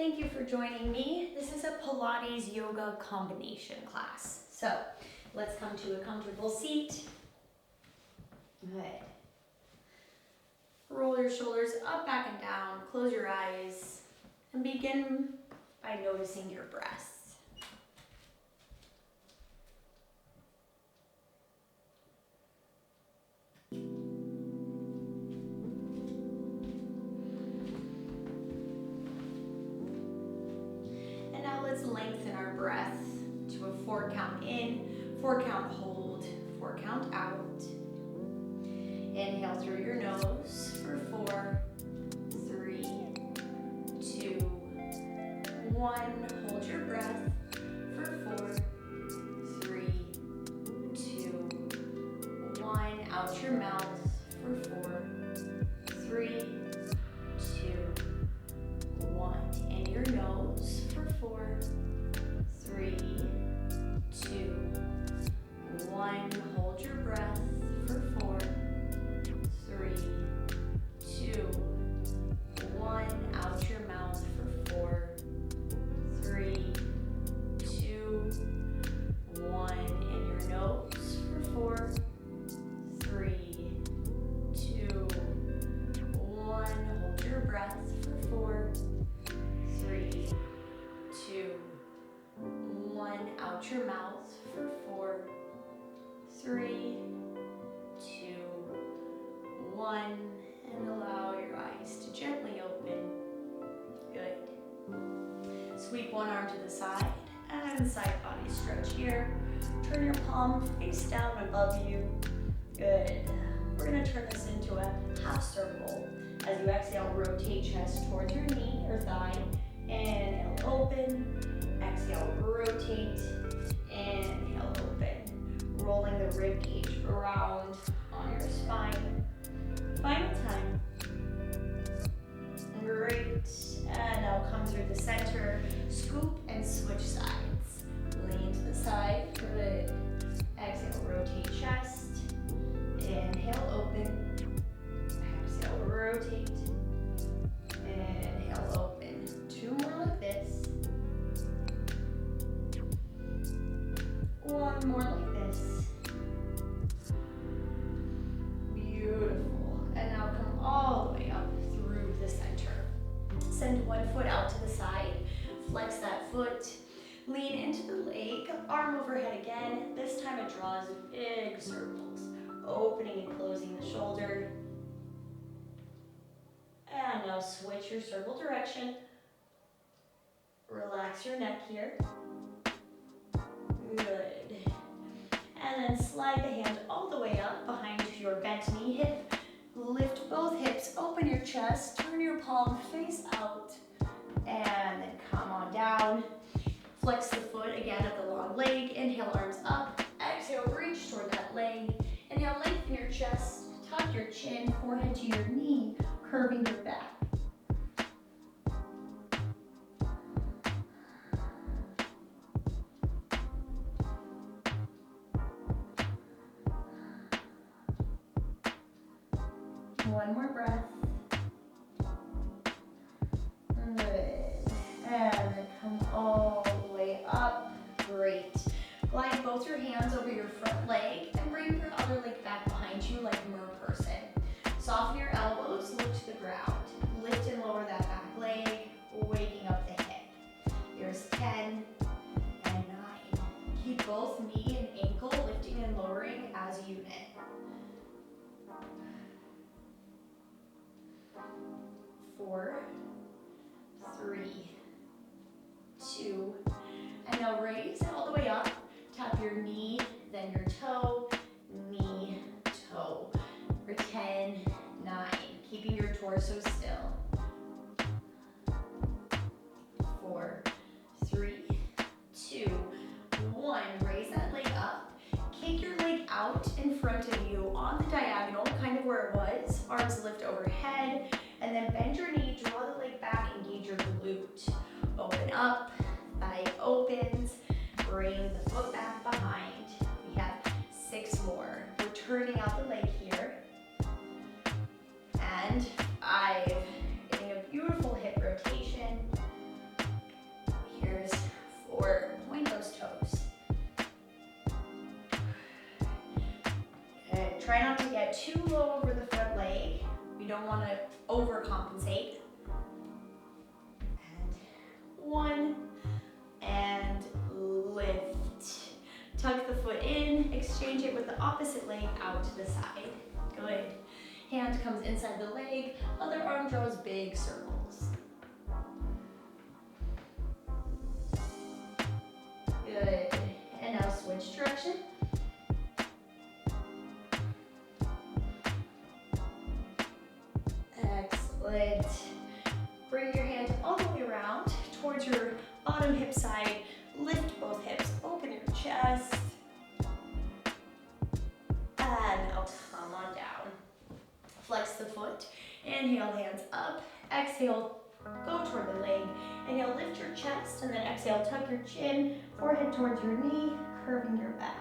Thank you for joining me. This is a Pilates yoga combination class. So let's come to a comfortable seat. Good. Roll your shoulders up, back, and down. Close your eyes and begin by noticing your breath. And now let's lengthen our breath to a 4 count in, 4 count hold, 4 count out. Inhale through your nose for 4, 3, 2, 1. Hold your breath for 4, 3, 2, 1. Out your mouth for 4, 3, 2, 1. In your nose for 4, 3, 2, 1. Hold your breath for 4, 3, 2, 1. Out your mouth for 4, 3, 2, 1. In your nose for 4, 3, 2, 1. Hold your breath for 4, 3, 2, 1. Out your mouth for 4, 3, 2, 1. And allow your eyes to gently open. Good. Sweep one arm to the side and side body stretch here. Turn your palm face down above you. Good. We're going to turn this into a half circle. As you exhale, rotate chest towards your knee or thigh. Inhale, open. Exhale, rotate. Inhale, open. Rolling the rib cage around on your spine. Final time. Great. And now come through the center. Scoop and switch sides. Lean to the side. Good. Exhale, rotate chest. Inhale, open. Exhale, rotate. Inhale, open. 2 more like this. 1 more like this. Beautiful. And now come all the way up through the center. Send one foot out to the side. Flex that foot. Lean into the leg. Arm overhead again. This time it draws big circles. Opening and closing the shoulder. And now switch your circle direction. Relax your neck here. Good. And then slide the hand all the way up behind your bent knee hip. Lift both hips, open your chest, turn your palm face out, and then come on down. Flex the foot again at the long leg. Inhale, arms up. Exhale, reach toward that leg. Inhale, lengthen your chest, tuck your chin, forehead to your knee, curving your back. One more breath. Good. And then come all the way up. Great. Glide both your hands over your front leg and bring your other leg back behind you like a mer person. Soften your elbows, look to the ground. Lift and lower that back leg, waking up the hip. Here's 10 and 9. Keep both knee and ankle lifting and lowering as a unit. 4, 3, 2, and now raise it all the way up. Tap your knee, then your toe, knee, toe. For 10, 9, keeping your torso still. 4, 3, 2, 1. Raise that leg up. Kick your leg out in front of you on the diagonal, kind of where it was. Arms lift overhead. And then bend your knee, draw the leg back, engage your glute. Open up, thigh opens, bring the foot back behind. We have 6 more. We're turning out the leg here. And 5, getting a beautiful hip rotation. don't want to overcompensate. And 1, and lift. Tuck the foot in, exchange it with the opposite leg out to the side. Good. Hand comes inside the leg, other arm draws big circles. Good. And now switch direction. Excellent. Bring your hand all the way around towards your bottom hip side. Lift both hips, open your chest. And now come on down. Flex the foot. Inhale, hands up. Exhale, go toward the leg. Inhale, lift your chest, and then exhale, tuck your chin, forehead towards your knee, curving your back.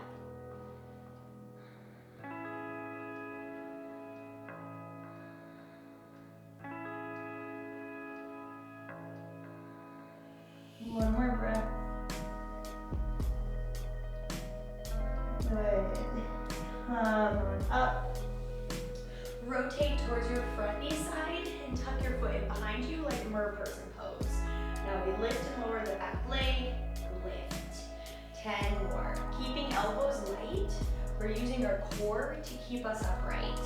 One more breath. Good. Come on up. Rotate towards your front knee side and tuck your foot in behind you like merperson pose. Now we lift and lower the back leg. Lift. 10 more. Keeping elbows light. We're using our core to keep us upright.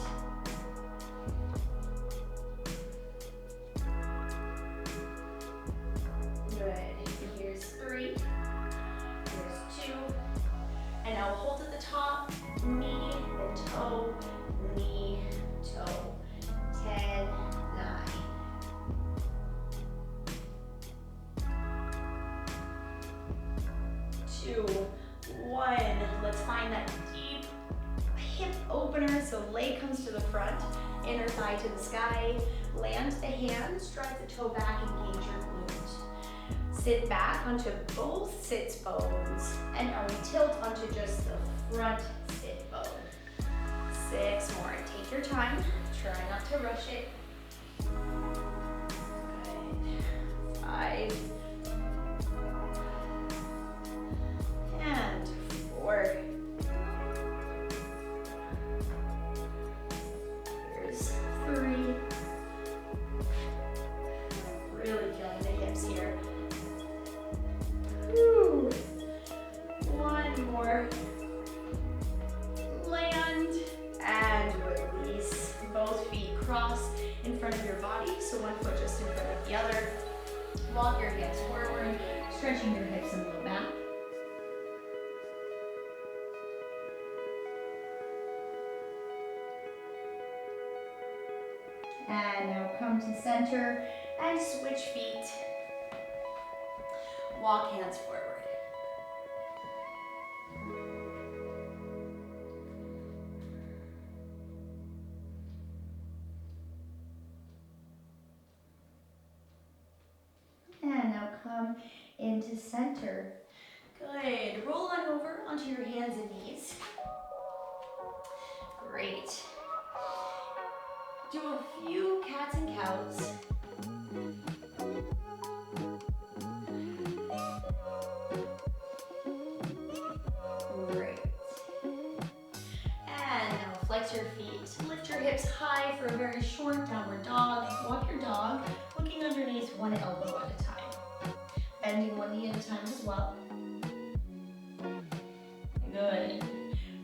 Good. Here's 3. Here's 2. And now hold at the top. Knee, then toe, knee, toe. 10, 9. 2, 1. Let's find that deep hip opener. So leg comes to the front, inner thigh to the sky. Land the hands, drive the toe back, engage your glute. Sit back onto both sits bones, and now we tilt onto just the front sit bone. 6 more. Take your time. Try not to rush it. Good. 5. And 4. Here's 3. Really feeling the hips here. Whew. 1 more. Land and release. Both feet cross in front of your body, so one foot just in front of the other. Walk your hands forward, stretching your hips and low back. And now come to center and switch feet. Walk hands forward. And now come into center. Good. Roll on over onto your hands and knees. Great. Do a few cats and cows. Great. And now flex your feet. Lift your hips high for a very short downward dog. Walk your dog, looking underneath one elbow at a time. Bending one knee at a time as well. Good.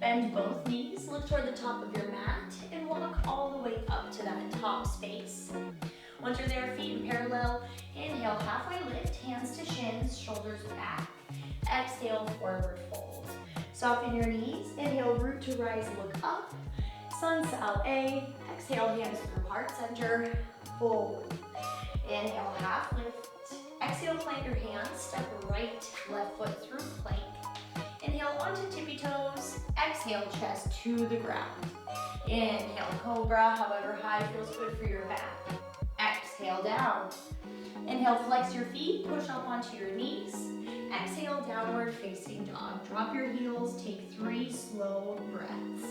Bend both knees, look toward the top of your mat, and walk all the way up to that top space. Once you're there, feet in parallel, inhale, halfway lift, hands to shins, shoulders back. Exhale, forward fold. Soften your knees, inhale, root to rise, look up. Sun Sal A, exhale, hands through heart center, forward. Inhale, half lift. Exhale, plant your hands, step right, left foot through plank. Inhale onto tippy toes, exhale, chest to the ground. Inhale, cobra, however high feels good for your back. Exhale, down. Inhale, flex your feet, push up onto your knees. Exhale, downward facing dog. Drop your heels, take 3 slow breaths.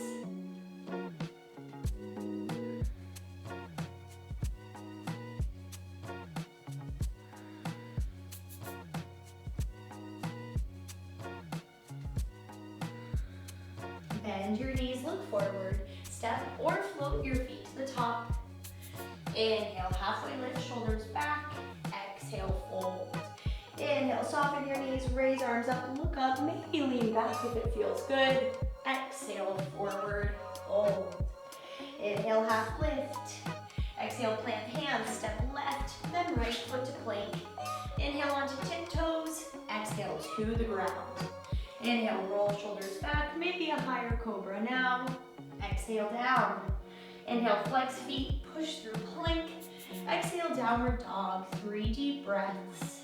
Bend your knees, look forward. Step or float your feet to the top. Inhale, halfway lift, shoulders back. Exhale, fold. Inhale, soften your knees, raise arms up, look up, maybe lean back if it feels good. Exhale, forward, fold. Inhale, half lift. Exhale, plant hands, step left, then right foot to plank. Inhale onto tiptoes, exhale to the ground. Inhale, roll shoulders back, maybe a higher cobra now. Exhale, down. Inhale, flex feet, push through plank. Exhale, downward dog, 3 deep breaths.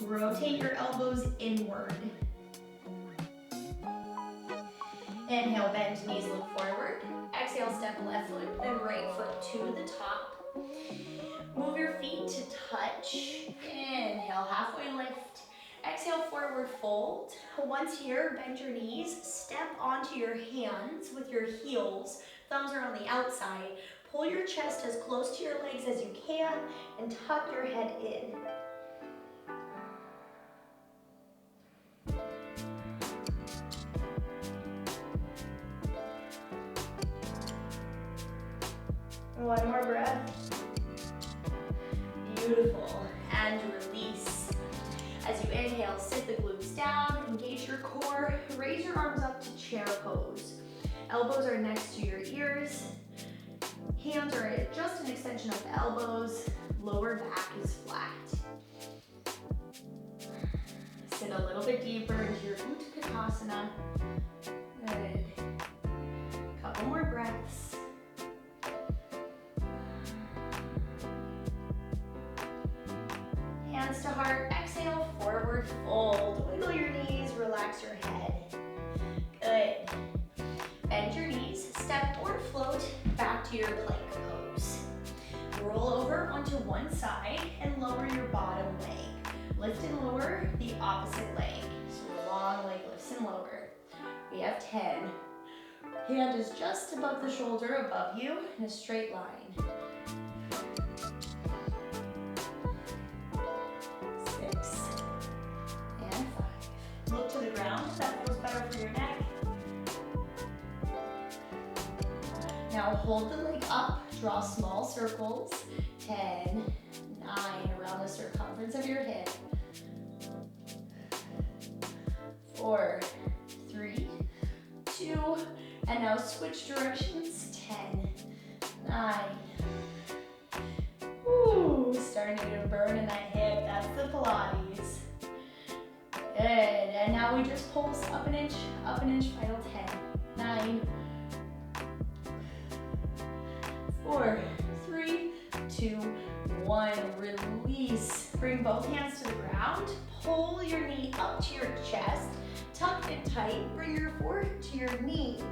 Rotate your elbows inward. Inhale, bend knees, look forward. Exhale, step left foot, then right foot to the top. Move your feet to touch. Inhale, halfway lift. Exhale, forward fold. Once here, bend your knees, step onto your hands with your heels. Thumbs are on the outside. Pull your chest as close to your legs as you can and tuck your head in. One more breath. Beautiful. And release. As you inhale, sit the glutes down, engage your core, raise your arms up to chair pose. Elbows are next to your ears. Hands are just an extension of the elbows. Lower back is flat. Sit a little bit deeper into your Utkatasana. Good. Couple more breaths. Hands to heart, exhale, forward fold. Wiggle your knees, relax your head. Good. Bend your knees, step or float back to your plank pose. Roll over onto one side and lower your bottom leg. Lift and lower the opposite leg. So long leg lifts and lower. We have 10. Hand is just above the shoulder above you in a straight line. 6 and 5. Look to the ground if that feels better for your neck. Now hold the leg up, draw small circles. 10, 9, around the circumference of your hip. 4, 3, 2, and now switch directions. 10, 9. Ooh, starting to burn in that hip. That's the Pilates. Good. And now we just pulse up an inch, final 10, 9, 4, 3, 2, 1. Release. Bring both hands to the ground. Pull your knee up to your chest. Tuck it tight. Bring your forehead to your knee.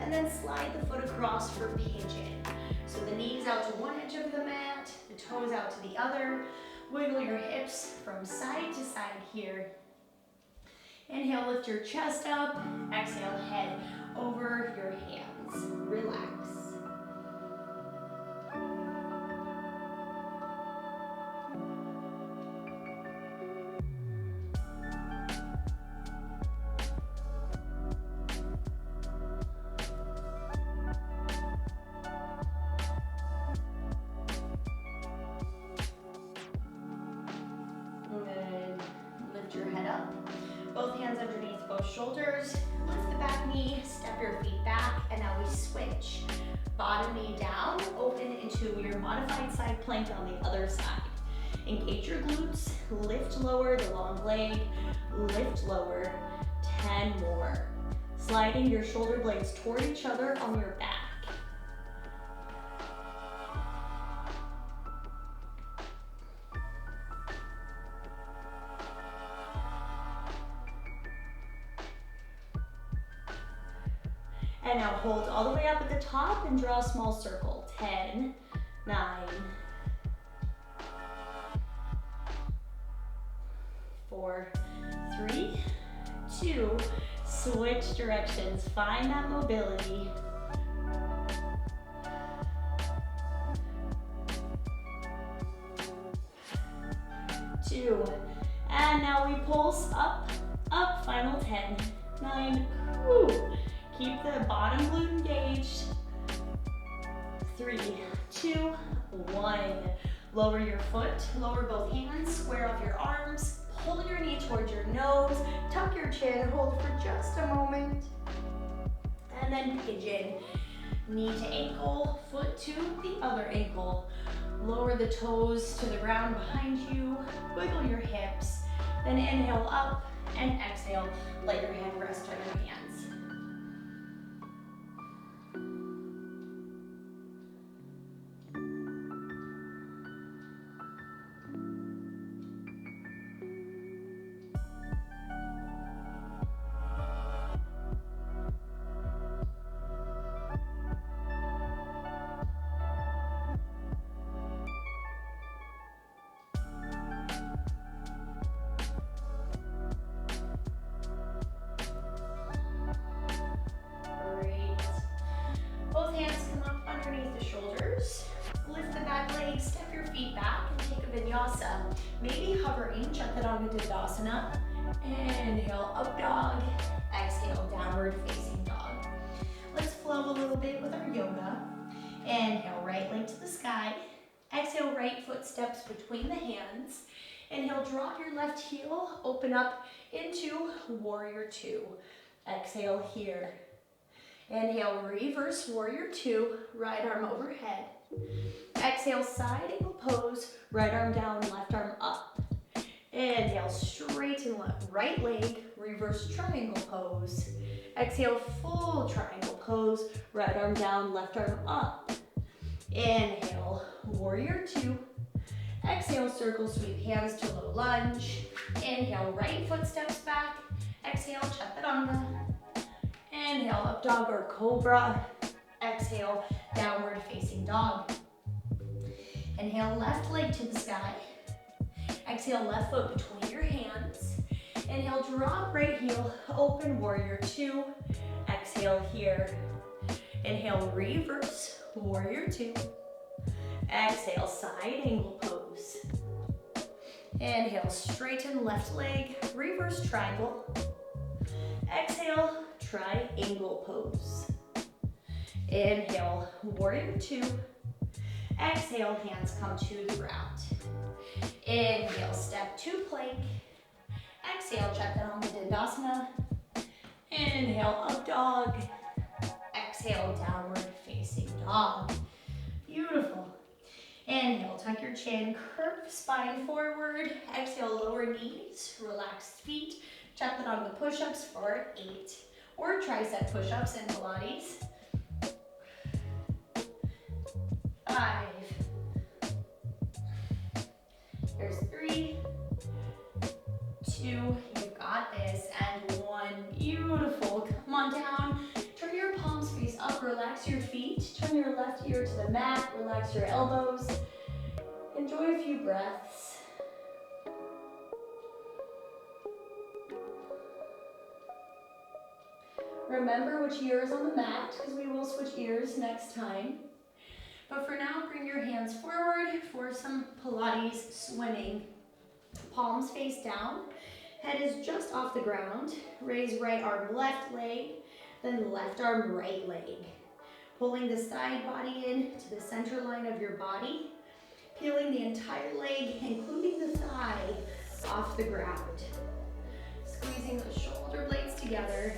And then slide the foot across for pigeon. So the knees out to one edge of the mat, the toes out to the other. Wiggle your hips from side to side here. Inhale, lift your chest up. Exhale, head over your hands. Relax. Both hands underneath both shoulders. Lift the back knee, step your feet back, and now we switch. Bottom knee down, open into your modified side plank on the other side. Engage your glutes, lift lower the long leg, lift lower, 10 more. Sliding your shoulder blades toward each other on your back. And now hold all the way up at the top and draw a small circle. 10, 9, 4, 3, 2, switch directions. Find that mobility. 2, and now we pulse up, up, final 10, 9, woo. bottom glute engaged. 3, 2, 1. Lower your foot, lower both hands, square off your arms, pull your knee towards your nose, tuck your chin, hold for just a moment, and then pigeon. Knee to ankle, foot to the other ankle. Lower the toes to the ground behind you, wiggle your hips, then inhale up and exhale, let your hand rest on your hands. Maybe hovering, Chaturanga Dandasana. Inhale, up dog. Exhale, downward facing dog. Let's flow a little bit with our yoga. Inhale, right leg to the sky. Exhale, right foot steps between the hands. Inhale, drop your left heel, open up into warrior two. Exhale here. Inhale, reverse warrior two, right arm overhead. Exhale, side angle pose, right arm down, left arm up. Inhale, straighten left, right leg, reverse triangle pose. Exhale, full triangle pose, right arm down, left arm up. Inhale, warrior two. Exhale, circle sweep, hands to low lunge. Inhale, right foot steps back. Exhale, Chaturanga. Inhale, up dog or cobra. Exhale, downward facing dog. Inhale, left leg to the sky. Exhale, left foot between your hands. Inhale, drop right heel, open warrior two. Exhale here. Inhale, reverse warrior two. Exhale, side angle pose. Inhale, straighten left leg, reverse triangle. Exhale, triangle pose. Inhale, warrior two. Exhale, hands come to the ground. Inhale, step to plank. Exhale, Chaturanga Dandasana. Inhale, up dog. Exhale, downward facing dog. Beautiful. Inhale, tuck your chin, curve spine forward. Exhale, lower knees, relaxed feet. Chaturanga push-ups for 8. Or tricep push-ups in Pilates. 5. There's 3, 2, you've got this, and 1. Beautiful. Come on down. Turn your palms face up, relax your feet. Turn your left ear to the mat, relax your elbows. Enjoy a few breaths. Remember which ear is on the mat, because we will switch ears next time. But for now, bring your hands forward for some Pilates swimming. Palms face down, head is just off the ground. Raise right arm, left leg, then left arm, right leg. Pulling the side body in to the center line of your body. Peeling the entire leg, including the thigh, off the ground. Squeezing the shoulder blades together.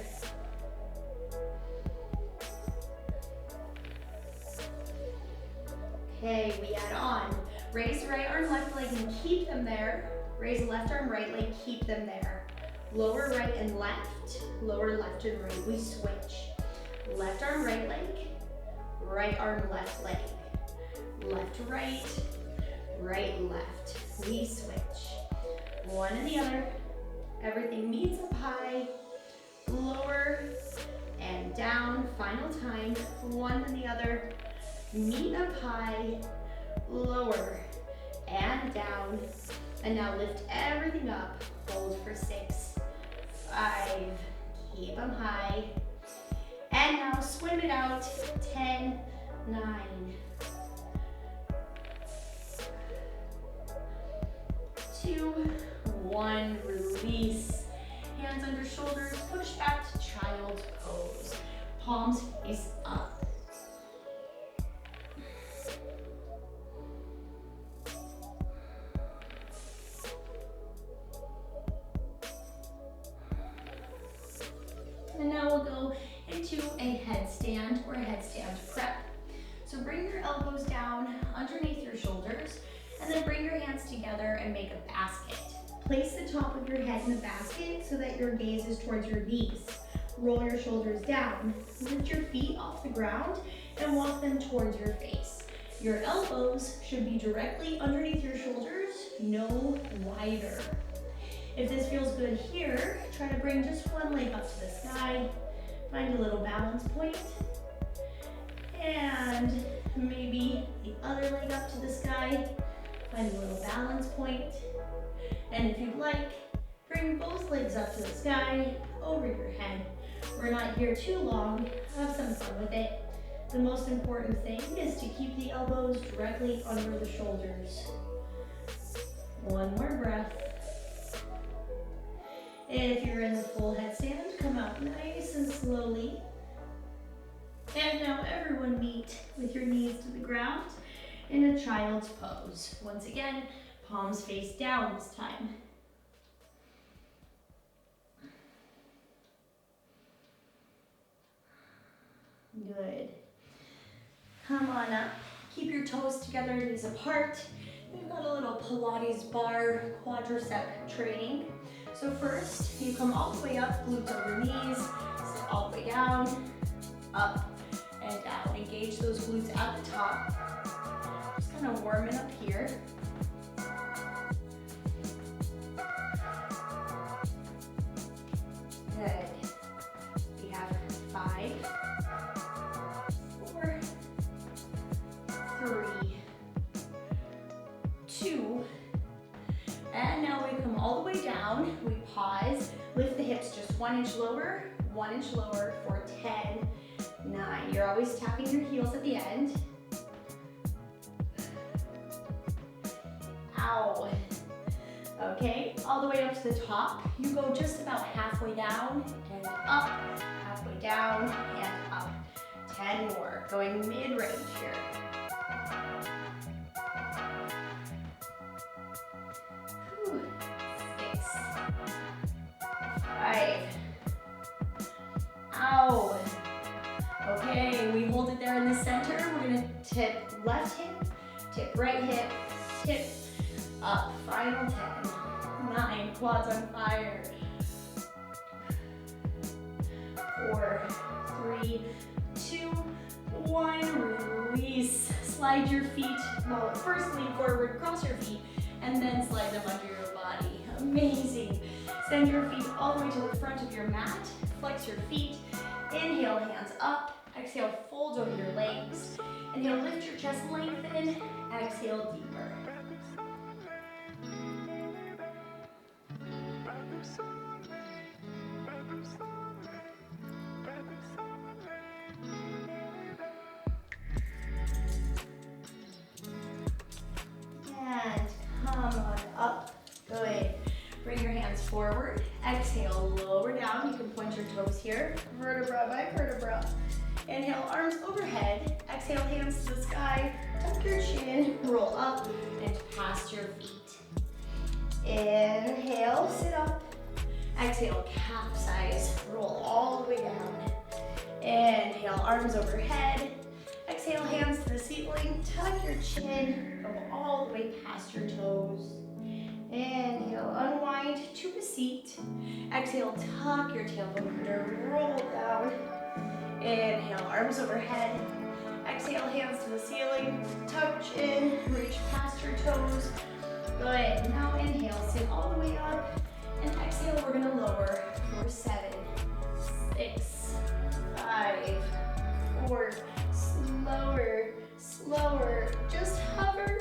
Okay, we add on. Raise right arm, left leg, and keep them there. Raise left arm, right leg, keep them there. Lower right and left, lower left and right. We switch. Left arm, right leg, right arm, left leg. Left, right, right, left. We switch. One and the other. Everything meets up high. Lower and down. Final time. One and the other. Meet up high, lower and down. And now lift everything up. Hold for 6, 5, keep them high. And now swim it out. 10, 9, 2, 1, release. Hands under shoulders, push back to child's pose. palms face up. And now we'll go into a headstand or a headstand prep. So bring your elbows down underneath your shoulders, and then bring your hands together and make a basket. Place the top of your head in the basket so that your gaze is towards your knees. Roll your shoulders down. Lift your feet off the ground and walk them towards your face. Your elbows should be directly underneath your shoulders, no wider. If this feels good here, try to bring just one leg up to the sky. Find a little balance point. And maybe the other leg up to the sky. Find a little balance point. And if you'd like, bring both legs up to the sky, over your head. We're not here too long. Have some fun with it. The most important thing is to keep the elbows directly under the shoulders. One more breath. If you're in the full headstand, come out nice and slowly. And now everyone meet with your knees to the ground in a child's pose. Once again, palms face down this time. Good. Come on up. Keep your toes together, knees apart. We've got a little Pilates bar quadricep training. So first, you come all the way up, glutes over knees, sit all the way down, up and down. Engage those glutes at the top. Just kind of warming up here. Good. We have 5, 4, 3, 2, and now we come all the way down. We pause, lift the hips just 1 inch lower for 10, 9. You're always tapping your heels at the end. Ow. Okay, all the way up to the top. You go just about halfway down and up, halfway down and up. 10 more, going mid-range here. 6, 5. Ow. Okay, we hold it there in the center. We're gonna tip left hip, tip right hip, tip up. Final 10, 9, quads on fire. 4, 3, 2, 1, release. Slide your feet, well, first lean forward, cross your feet, and then slide them under your body. Amazing. Send your feet all the way to the front of your mat. Flex your feet. Inhale, hands up. Exhale, fold over your legs. Inhale, lift your chest, lengthen. Exhale, deeper. And come on up. Good. Bring your hands forward. Exhale, lower down. You can point your toes here, vertebra by vertebra. Inhale, arms overhead. Exhale, hands to the sky. Tuck your chin, roll up and past your feet. Inhale, sit up. Exhale, capsize. Roll all the way down. Inhale, arms overhead. Exhale, hands to the ceiling. Tuck your chin. Go all the way past your toes. Inhale, unwind to a seat. Exhale, tuck your tailbone under, roll down. Inhale, arms overhead. Exhale, hands to the ceiling. Tuck chin, reach past your toes. Good. Now inhale, sit all the way up. And exhale, we're gonna lower for 7, 6, 5, 4. Slower, slower. Just hover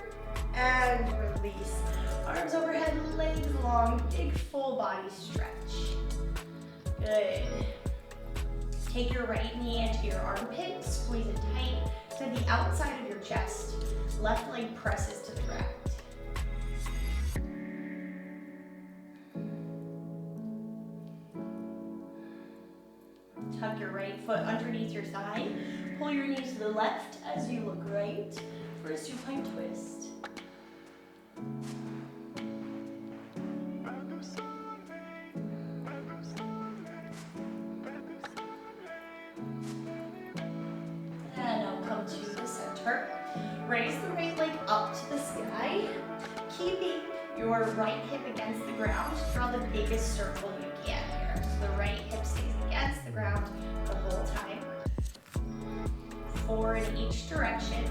and release. Arms overhead, legs long, big full body stretch. Good. Take your right knee into your armpit, squeeze it tight to the outside of your chest. Left leg presses to the ground. Tuck your right right foot underneath your thigh. Pull your knee to the left as you look right for a supine twist. And now come to the center. Raise the right leg up to the sky, keeping your right hip against the ground. Draw the biggest circle you can here. So the right hip stays against the ground the whole time. Forward in each direction.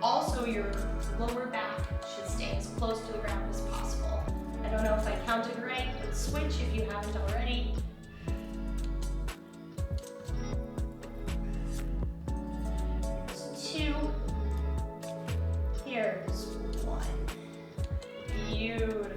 Also, your lower back should stay as close to the ground as possible. I don't know if I counted right, but switch if you haven't already. Here's 2. Here's 1. Beautiful.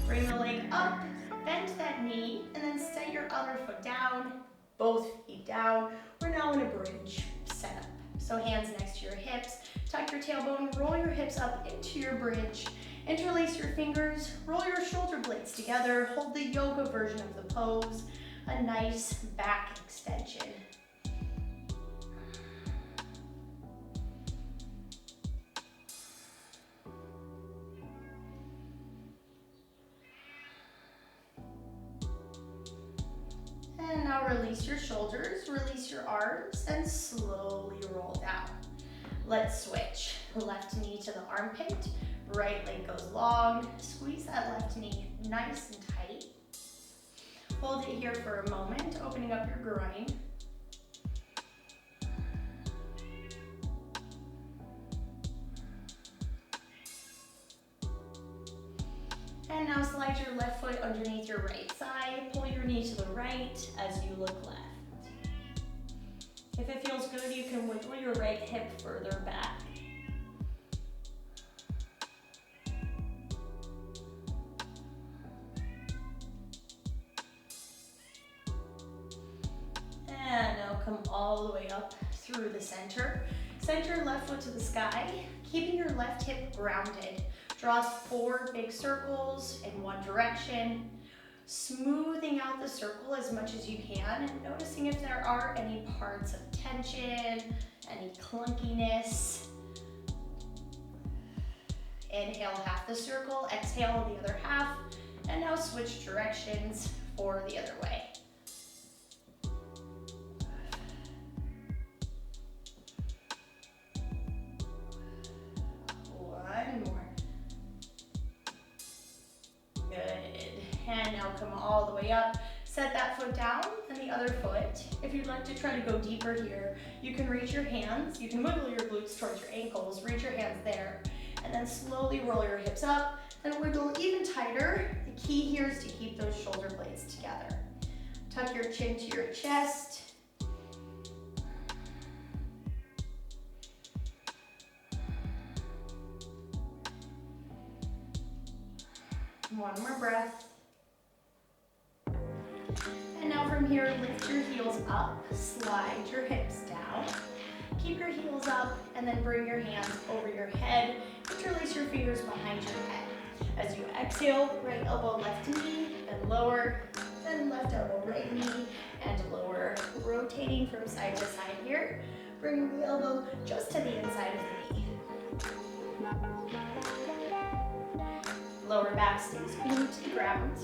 Bring the leg up, bend that knee, and then set your other foot down. Both feet down. We're now in a bridge setup. So hands next to your hips. Tuck your tailbone, roll your hips up into your bridge. Interlace your fingers, roll your shoulder blades together. Hold the yoga version of the pose. A nice back extension. And now release your shoulders, release your arms, and slowly roll down. Let's switch. Left knee to the armpit, right leg goes long. Squeeze that left knee nice and tight. Hold it here for a moment, opening up your groin. And now slide your left foot underneath your right thigh. Pull your knee to the right as you look left. If it feels good, you can wiggle your right hip further back. And now come all the way up through the center. Center left foot to the sky, keeping your left hip grounded. Draw 4 big circles in one direction, smoothing out the circle as much as you can, and noticing if there are any parts of tension, any clunkiness. Inhale half the circle, exhale the other half, and now switch directions for the other way. One more. Good. And now come all the way up. Set that foot down and the other foot. If you'd like to try to go deeper here, you can reach your hands. You can wiggle your glutes towards your ankles. Reach your hands there. And then slowly roll your hips up and wiggle even tighter. The key here is to keep those shoulder blades together. Tuck your chin to your chest. One more breath. And now from here, lift your heels up, slide your hips down. Keep your heels up and then bring your hands over your head. Interlace your fingers behind your head. As you exhale, right elbow, left knee, and lower. Then left elbow, right knee, and lower. Rotating from side to side here. Bring the elbow just to the inside of the knee. Lower back stays glued to the ground.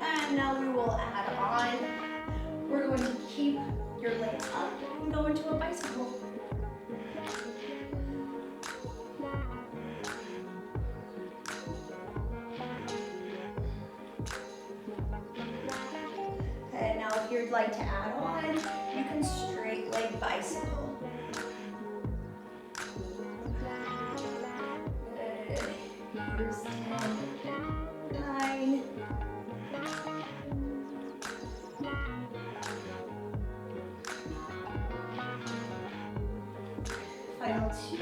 And now we will add on. We're going to keep your legs up and go into a bicycle. And now if you'd like to add on, you can straight leg bicycle. Here's 10, 9, final 2,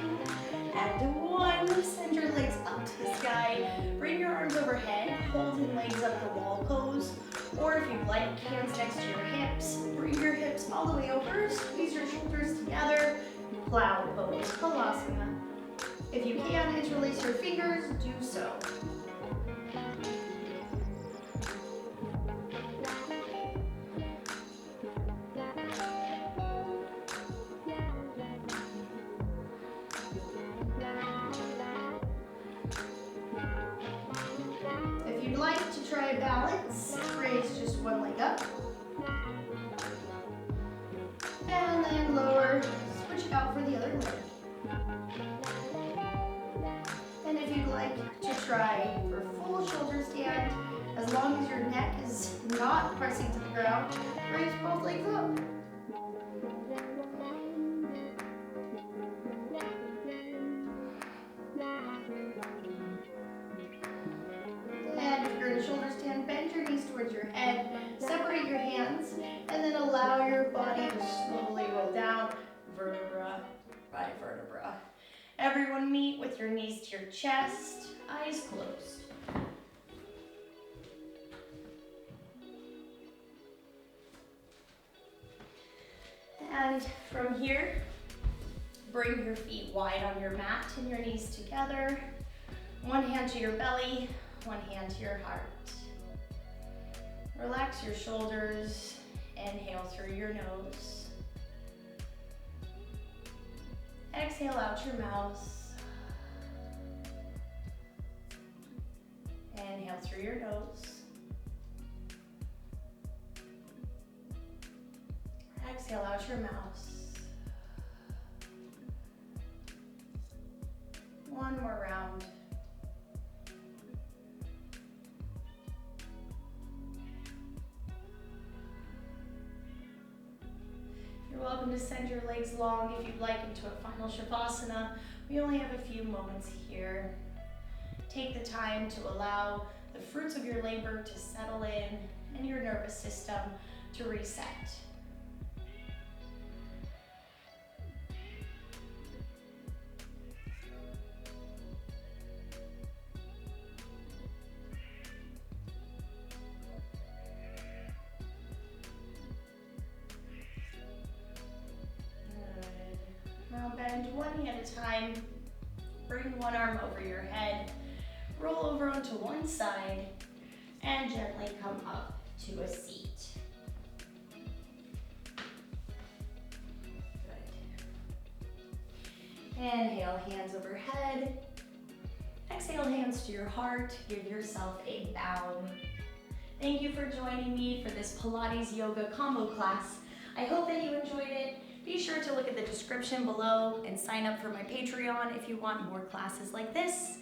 and 1. Send your legs up to the sky. Bring your arms overhead, holding legs up the wall pose. Or if you'd like, hands next to your hips. Bring your hips all the way over, squeeze your shoulders together. Cloud pose, Halasana. If you can, interlace your fingers, do so. once, raise just one leg up. And then lower, switch it out for the other leg. And if you'd like to try for full shoulder stand, as long as your neck is not pressing to the ground, raise both legs up. And if you're in a shoulder stand, bend your knees towards your head, separate your hands, and then allow your body to slowly roll down, vertebra by vertebra. Everyone meet with your knees to your chest, eyes closed. And from here, bring your feet wide on your mat and your knees together. One hand to your belly, one hand to your heart. Relax your shoulders. Inhale through your nose. Exhale out your mouth. Inhale through your nose. Exhale out your mouth. One more round. You're welcome to send your legs long if you'd like into a final Shavasana. We only have a few moments here. Take the time to allow the fruits of your labor to settle in and your nervous system to reset. Now bend one knee at a time, bring one arm over your head, roll over onto one side, and gently come up to a seat. Good. Inhale, hands overhead. Exhale, hands to your heart. Give yourself a bow. Thank you for joining me for this Pilates yoga combo class. I hope that you enjoyed it. Be sure to look at the description below and sign up for my Patreon if you want more classes like this.